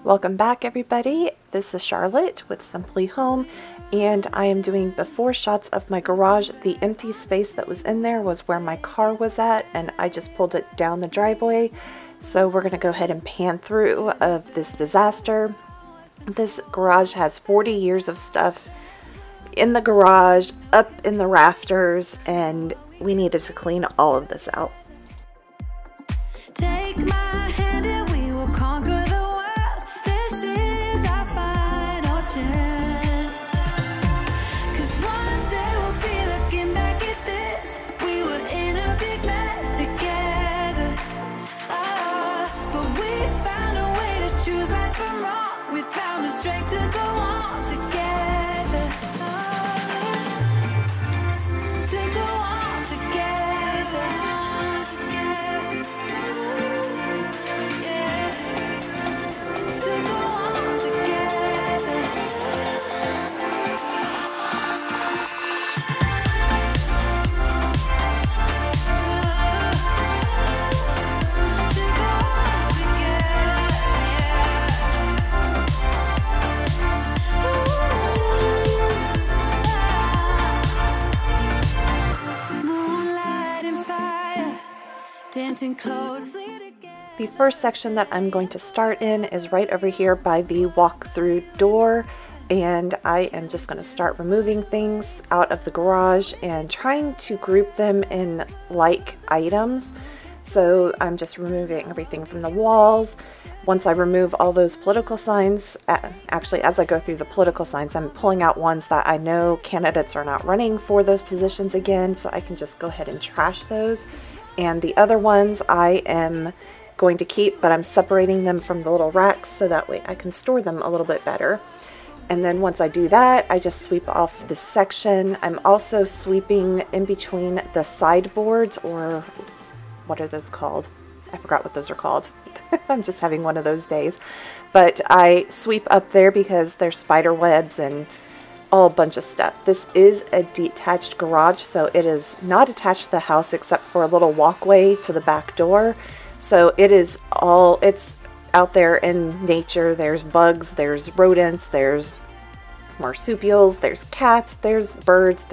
Welcome back, everybody. This is Charlotte with Simply Home, and I am doing before shots of my garage. The empty space that was in there was where my car was at, and I just pulled it down the driveway. So we're going to go ahead and pan through of this disaster. This garage has 40 years of stuff in the garage, up in the rafters, and we needed to clean all of this out. Take my hand and we will conquer the world. This is our final chance. 'Cause one day we'll be looking back at this. We were in a big mess together. But we found a way to choose right from wrong. We found the strength to go on together. To go on together. Dancing closely together. The first section that I'm going to start in is right over here by the walk-through door, and I am just going to start removing things out of the garage and trying to group them in like items. So I'm just removing everything from the walls. Once I remove all those political signs, actually as I go through the political signs, I'm pulling out ones that I know candidates are not running for those positions again, so I can just go ahead and trash those. And the other ones I am going to keep, but I'm separating them from the little racks so that way I can store them a little bit better. And then once I do that, I just sweep off this section. I'm also sweeping in between the sideboards, or what are those called? I forgot what those are called. I'm just having one of those days. But I sweep up there because there's spider webs and all a bunch of stuff. This is a detached garage, so it is not attached to the house except for a little walkway to the back door. So it's out there in nature. There's bugs, there's rodents, there's marsupials, there's cats, there's birds,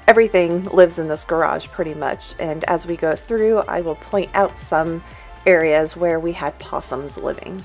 everything lives in this garage pretty much. And as we go through, I will point out some areas where we had possums living.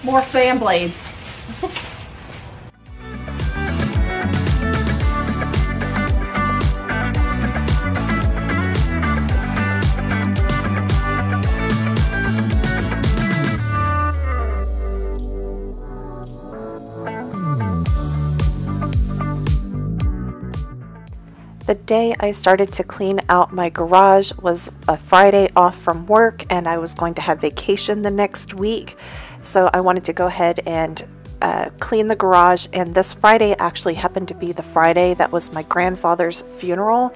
More fan blades. The day I started to clean out my garage was a Friday off from work, and I was going to have vacation the next week. So I wanted to go ahead and clean the garage, and this Friday actually happened to be the Friday that was my grandfather's funeral,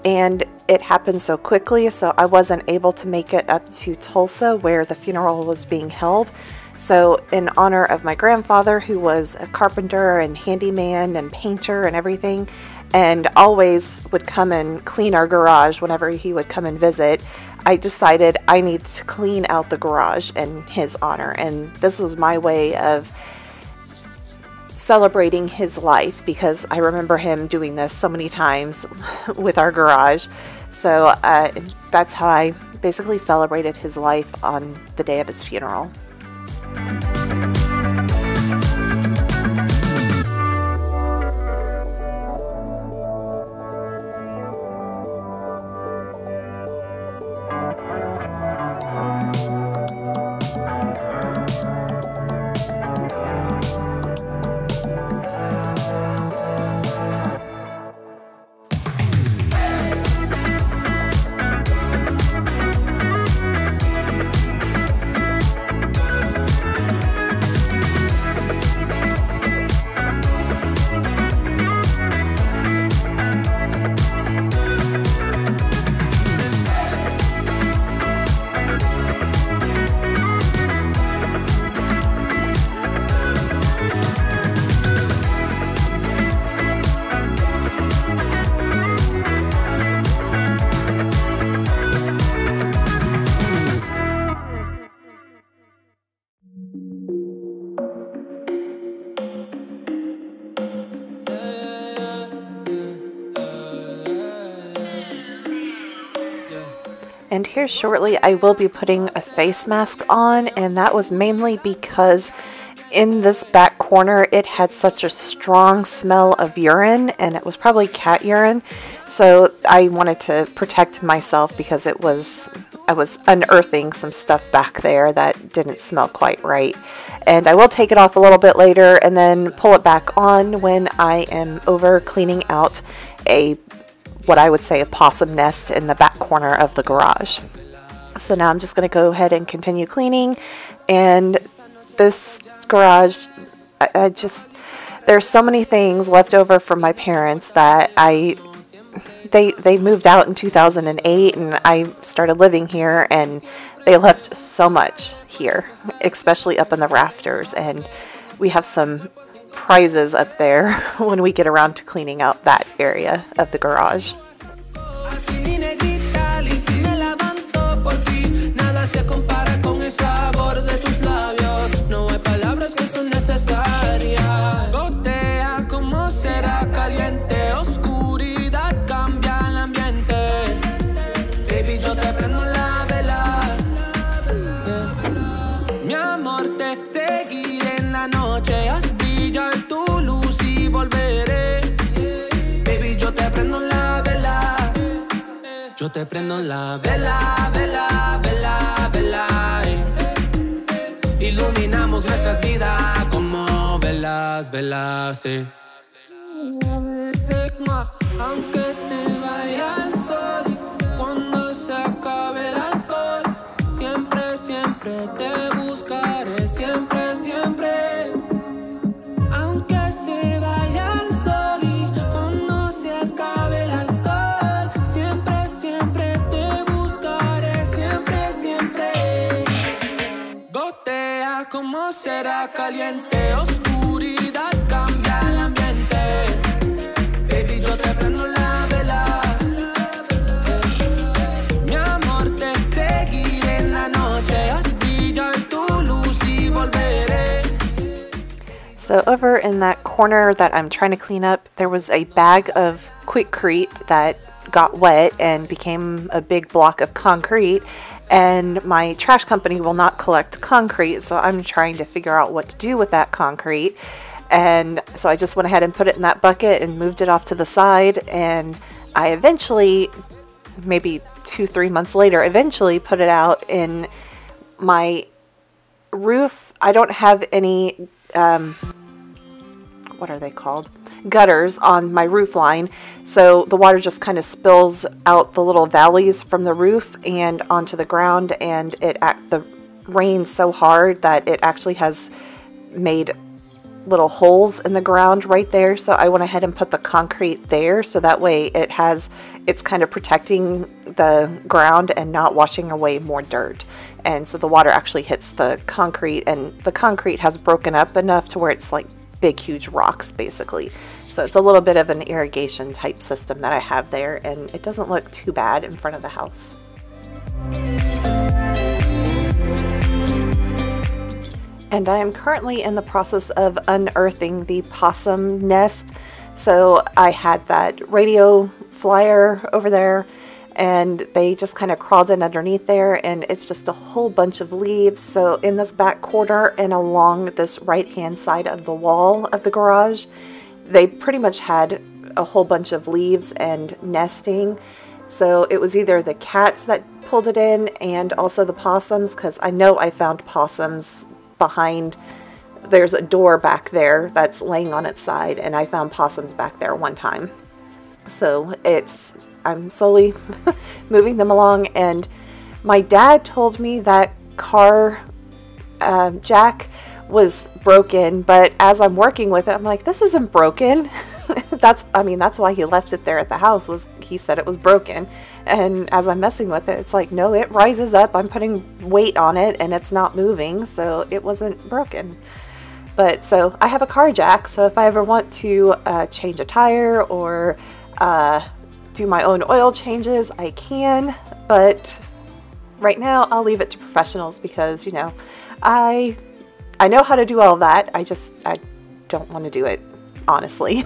and it happened so quickly, so I wasn't able to make it up to Tulsa where the funeral was being held. So in honor of my grandfather, who was a carpenter and handyman and painter and everything, and always would come and clean our garage whenever he would come and visit, I decided I needed to clean out the garage in his honor. And this was my way of celebrating his life, because I remember him doing this so many times with our garage. So that's how I basically celebrated his life on the day of his funeral. And here shortly I will be putting a face mask on, and that was mainly because in this back corner it had such a strong smell of urine, and it was probably cat urine. So I wanted to protect myself because I was unearthing some stuff back there that didn't smell quite right. And I will take it off a little bit later and then pull it back on when I am over cleaning out what I would say a possum nest in the back corner of the garage. So now I'm just going to go ahead and continue cleaning. And this garage, there's so many things left over from my parents that they moved out in 2008 and I started living here, and they left so much here, especially up in the rafters. And we have some prizes up there when we get around to cleaning out that area of the garage. Yo te prendo la vela, vela, vela, vela. Iluminamos nuestras vidas como velas, velas. Aunque se vaya el sol, cuando se acabe el alcohol, siempre, siempre te buscaré, siempre, siempre. Aunque se vaya el sol y cuando se acabe el alcohol, siempre, siempre te buscaré, siempre, siempre. Gotea como será caliente, oscuridad cambia el ambiente. Baby, yo te prendo la vela. Mi amor, te seguiré en la noche, haz brillar tu luz y volveré. So over in that corner that I'm trying to clean up, there was a bag of Quikrete that got wet and became a big block of concrete, and my trash company will not collect concrete, so I'm trying to figure out what to do with that concrete. And so I just went ahead and put it in that bucket and moved it off to the side, and I eventually, maybe 2-3 months later, eventually put it out in my roof. I don't have any what are they called? Gutters on my roof line, so the water just kind of spills out the little valleys from the roof and onto the ground, and the rain's so hard that it actually has made little holes in the ground right there, so I went ahead and put the concrete there so that way it's kind of protecting the ground and not washing away more dirt. And so the water actually hits the concrete, and the concrete has broken up enough to where it's like big huge rocks basically. So it's a little bit of an irrigation type system that I have there, and it doesn't look too bad in front of the house. And I am currently in the process of unearthing the possum nest. So I had that radio flyer over there, and they just kind of crawled in underneath there, and it's just a whole bunch of leaves. So in this back corner and along this right hand side of the wall of the garage, they pretty much had a whole bunch of leaves and nesting. So it was either the cats that pulled it in and also the possums, because I know I found possums behind, there's a door back there that's laying on its side, and I found possums back there one time. So I'm slowly moving them along, and my dad told me that car jack was broken, but as I'm working with it, I'm like, this isn't broken. That's why he left it there at the house, was he said it was broken. And as I'm messing with it, it's like, no, it rises up. I'm putting weight on it and it's not moving, so it wasn't broken. But so I have a car jack, so if I ever want to change a tire or do my own oil changes, I can. But right now I'll leave it to professionals, because, you know, I know how to do all that. I don't want to do it, honestly.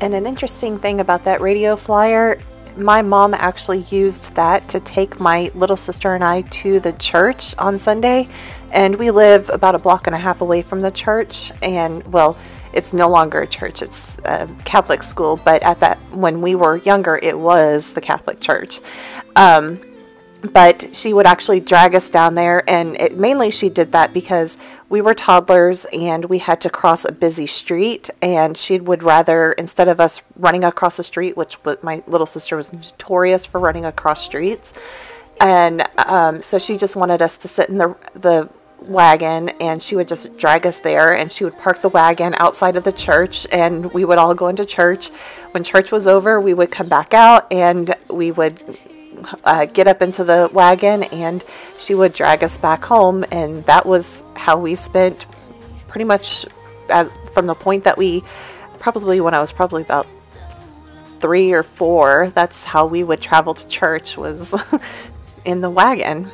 And an interesting thing about that radio flyer, my mom actually used that to take my little sister and I to the church on Sunday. And we live about a block and a half away from the church. And well, it's no longer a church, it's a Catholic school. But when we were younger, it was the Catholic church. But she would actually drag us down there, and mainly she did that because we were toddlers and we had to cross a busy street, and she would rather, instead of us running across the street, which my little sister was notorious for running across streets, and so she just wanted us to sit in the wagon, and she would just drag us there, and she would park the wagon outside of the church, and we would all go into church. When church was over, we would come back out, and we would get up into the wagon, and she would drag us back home. And that was how we spent pretty much from the point that when I was probably about 3 or 4, that's how we would travel to church, was in the wagon.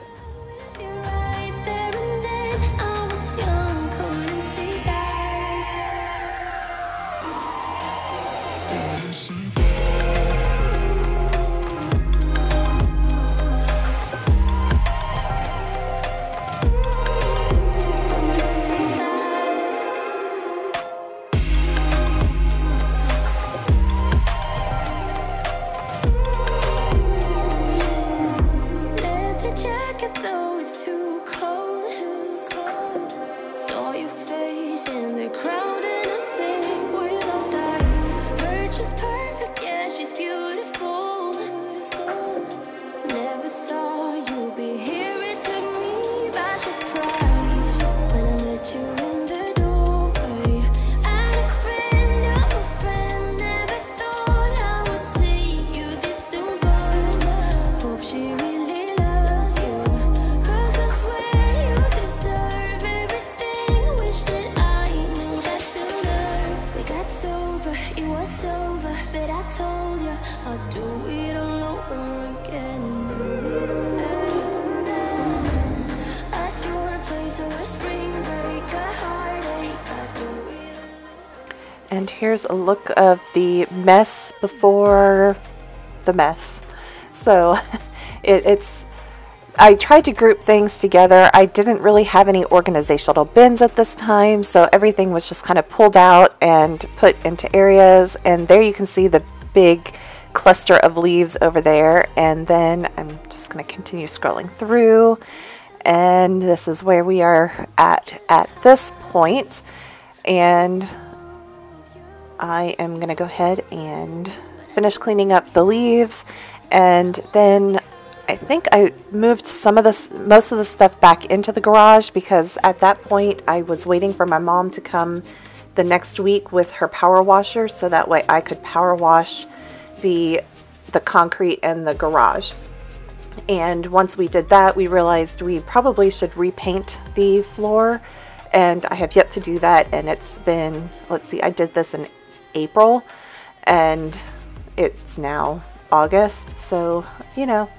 And here's a look of the mess before the mess. So I tried to group things together. I didn't really have any organizational bins at this time, so everything was just kind of pulled out and put into areas. And there you can see the big cluster of leaves over there. And then I'm just going to continue scrolling through, and this is where we are at this point. And I am going to go ahead and finish cleaning up the leaves, and then I think I moved most of the stuff back into the garage, because at that point I was waiting for my mom to come the next week with her power washer, so that way I could power wash the concrete in the garage. And once we did that, we realized we probably should repaint the floor, and I have yet to do that. And it's been, let's see, I did this in April and it's now August, so you know,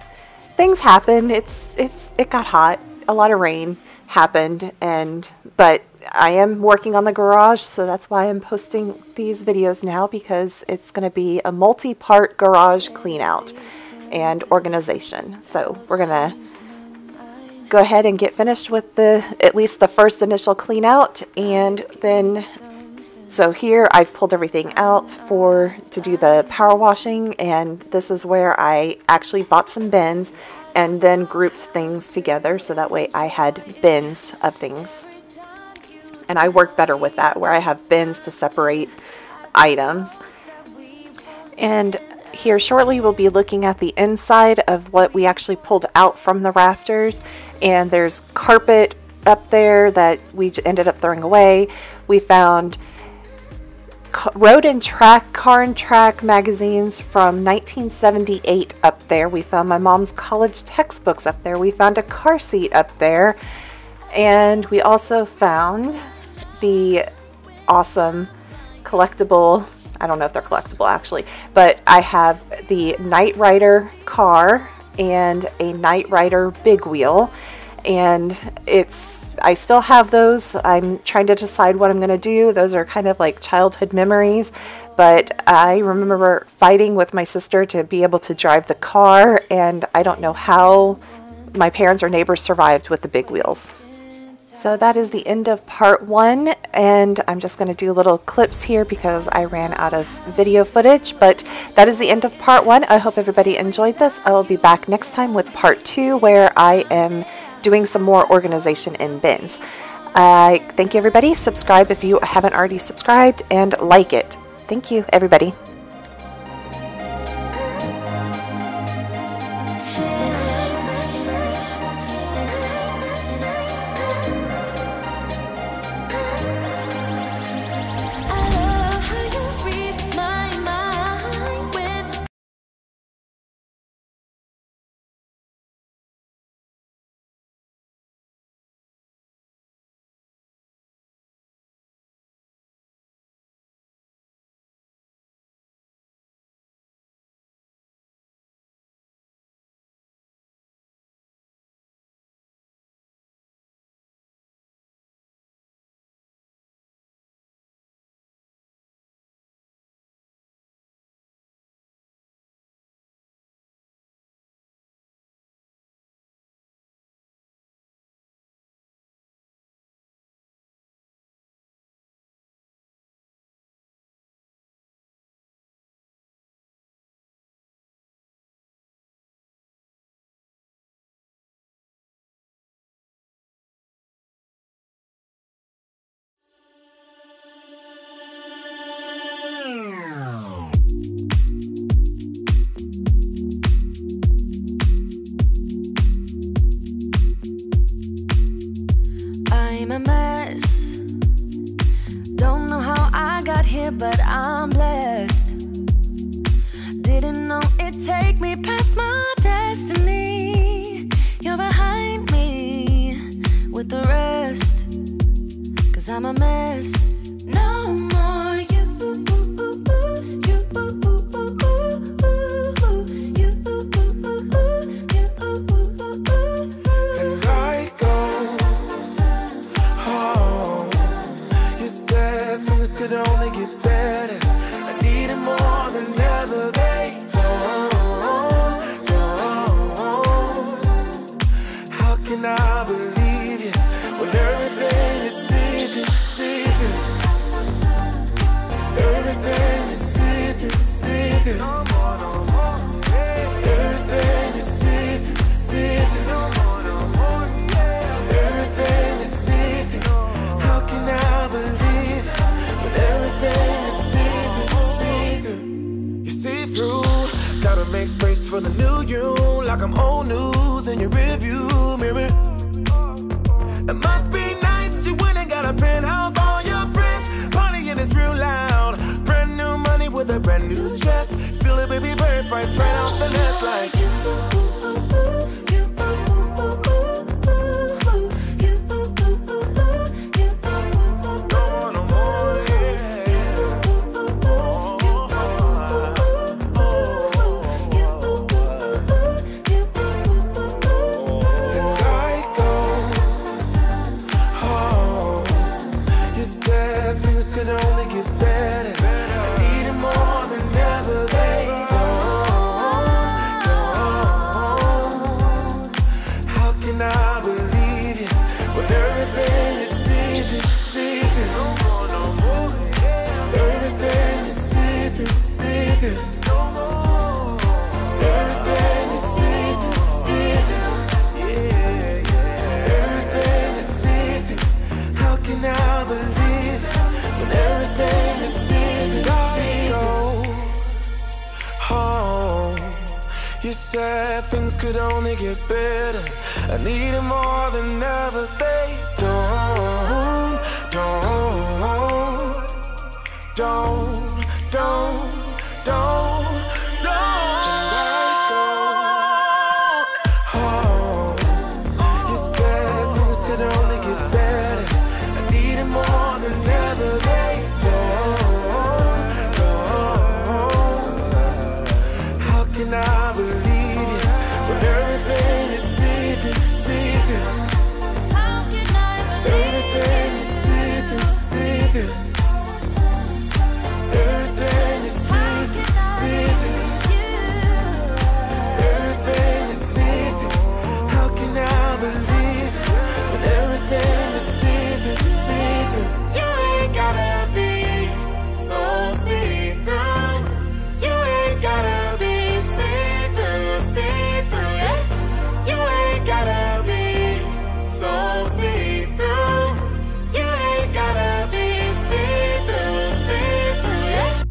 things happen. It got hot, a lot of rain happened, but I am working on the garage, so that's why I'm posting these videos now, because it's going to be a multi-part garage clean out and organization. So we're going to go ahead and get finished with at least the first initial clean out, and then so here I've pulled everything out to do the power washing, and this is where I actually bought some bins and then grouped things together, so that way I had bins of things. And I work better with that, where I have bins to separate items. And here shortly we'll be looking at the inside of what we actually pulled out from the rafters. And there's carpet up there that we ended up throwing away. We found Road and Track, Car and Track magazines from 1978 up there. We found my mom's college textbooks up there. We found a car seat up there. And we also found the awesome collectible, I don't know if they're collectible actually, but I have the Knight Rider car and a Knight Rider big wheel. And I still have those. I'm trying to decide what I'm going to do. Those are kind of like childhood memories, but I remember fighting with my sister to be able to drive the car, and I don't know how my parents or neighbors survived with the big wheels. So that is the end of part 1, and I'm just going to do little clips here because I ran out of video footage, but that is the end of part 1. I hope everybody enjoyed this. I will be back next time with part 2, where I am doing some more organization in bins. Thank you, everybody. Subscribe if you haven't already subscribed, and like it. Thank you, everybody. I'm a mess. Don't know how I got here, but I'm blessed. Didn't know it'd take me past my destiny. You're behind me with the rest, 'cause I'm a mess. No more you. Could only get better. I need can I believe you when everything is see-through, see-through? Everything is see-through, see-through. Everything is see-through, see-through. Everything is see-through. How can I believe it when everything is see-through, see-through? You see through, gotta make space for the new you, like I'm old news in your rearview mirror. It must be nice you went and got a penthouse, all your friends partying is real loud. Brand new money with a brand new chest, still a baby bird right straight off the nest like you. You said things could only get better. I need it more than ever. They don't. Oh, you said things could only get better. I need it more than ever. They don't. How can I believe you when everything is see-through, see-through? How can I believe Everything is see-through, see-through. Everything is see-through, see-through. Everything is see-through. How can I believe it when everything is see-through, see-through? you ain't gotta be so see-through. You ain't gotta be see-through, see-through, yeah. You ain't gotta be so see-through. You ain't gotta be see-through, see-through, yeah.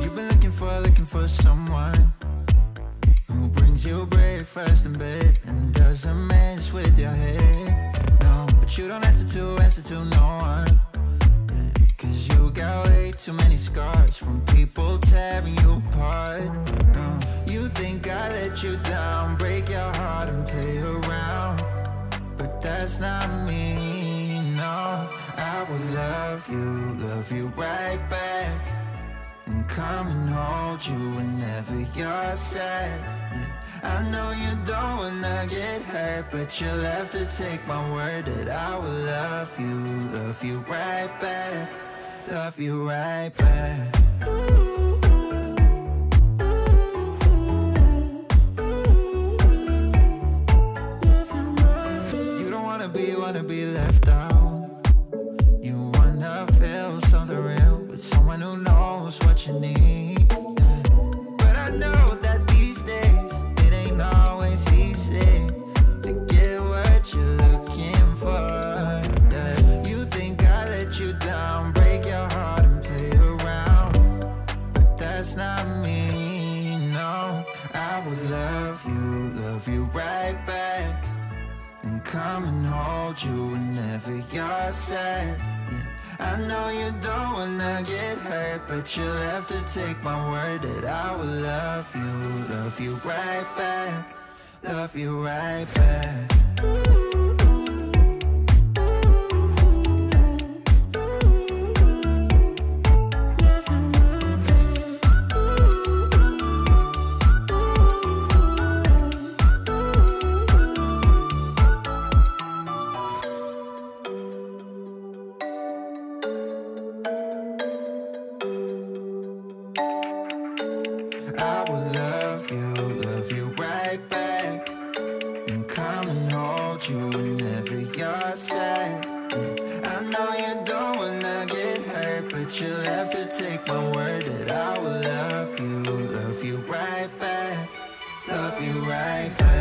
You've been looking for someone who brings you breakfast in bed and doesn't mess with your head. No, but you don't answer to no one. Yeah, 'cause you got way too many scars from people tearing you apart. No, you think I let you down, break your heart and play around, but that's not me. No, I will love you right back, and come and hold you whenever you're sad. Yeah, I know you don't wanna get hurt, but you'll have to take my word that I will love you right back, love you right back. You don't wanna be left out. You wanna feel something real with someone who knows what you need. But I know that these days it ain't always easy to get what you're looking for. Yeah. You think I let you down, break your heart and play around, but that's not me. No, I will love you right back, and come and hold you whenever you're sad. Yeah, I know you don't wanna get hurt, but you'll have to take my word that I will love you right back, love you right back. but you'll have to take my word that I will love you right back, love you right back.